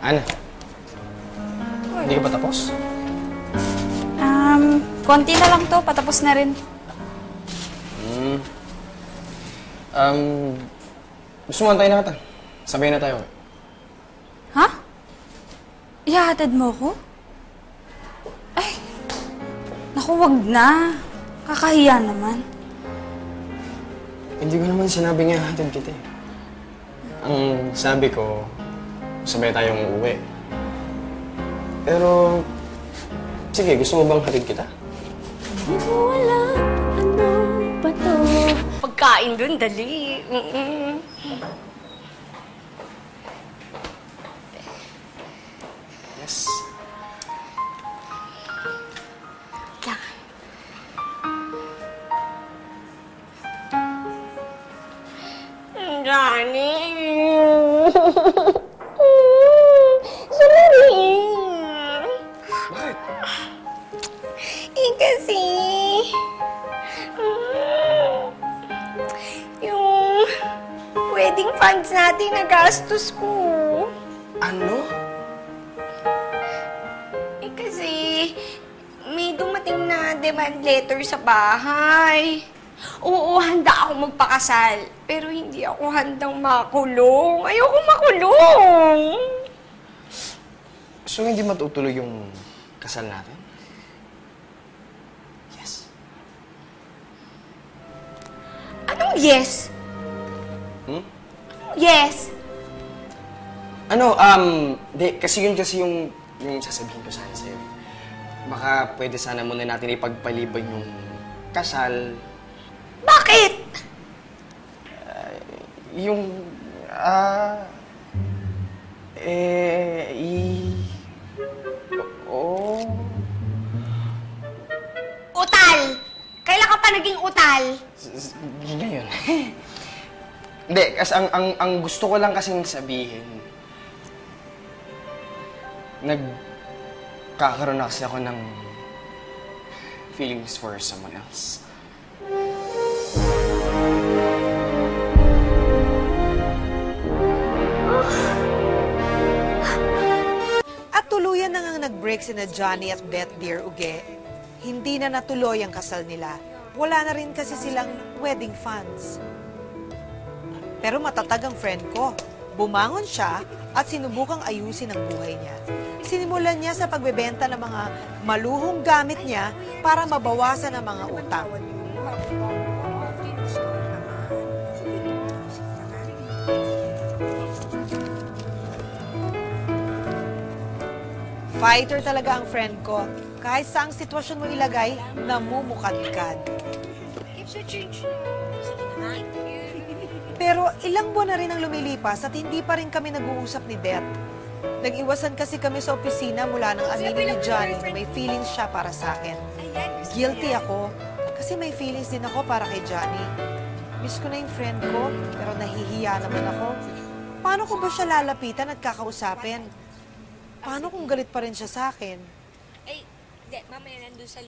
Ana, hindi ka pa tapos? Konti na lang to. Patapos na rin. Gusto mo antayin na kita. Sabayin na tayo. Ha? Ihahatid mo ko? Ay, naku, wag na. Kakahiya naman. Hindi ko naman sinabing ihahatid kita eh. Ang sabi ko, sabay tayong uuwi. Pero, sige, gusto mo bang hatid kita? Di ko alam ano ba to. Pagkain dun, dali. Yes. Johnny. Sandali. Bakit? Kasi... yung wedding funds natin nagastos ko. Ano? Kasi may dumating na demand letter sa bahay. Oo, handa ako magpakasal. Pero hindi ako handang makulong. Ayoko makulong. So, hindi matutuloy yung kasal natin? Yes. Anong yes? Hmm? Yes. Ano, kasi yun yung sasabihin ko sana sa'yo. Baka pwede sana muna natin ipagpaliban yung kasal. Bakit? Oo. Utal! Kailan ka pa naging utal? Ngayon. Hindi, kasi ang gusto ko lang kasing sabihin, nagkakaroon na kasi ako ng feelings for someone else. At tuluyan na ngang nag-break sina Johnny at Beth Dear Uge. Hindi na natuloy ang kasal nila. Wala na rin kasi silang wedding funds. Pero matatag ang friend ko. Bumangon siya at sinubukang ayusin ang buhay niya. Sinimulan niya sa pagbebenta ng mga maluhong gamit niya para mabawasan ang mga utang. Fighter talaga ang friend ko. Kahit saang sitwasyon mo ilagay, namumukadkad. Pero ilang buwan na rin ang lumilipas at hindi pa rin kami nag-uusap ni Beth. Nag-iwasan kasi kami sa opisina mula nang aminin ni Johnny na may feelings siya para sa akin. Guilty ako kasi may feelings din ako para kay Johnny. Miss ko na yung friend ko, pero nahihiya naman ako. Paano ko ba siya lalapitan at kakausapin? Paano kung galit pa rin siya sa akin? Ay, mamaya nandun sa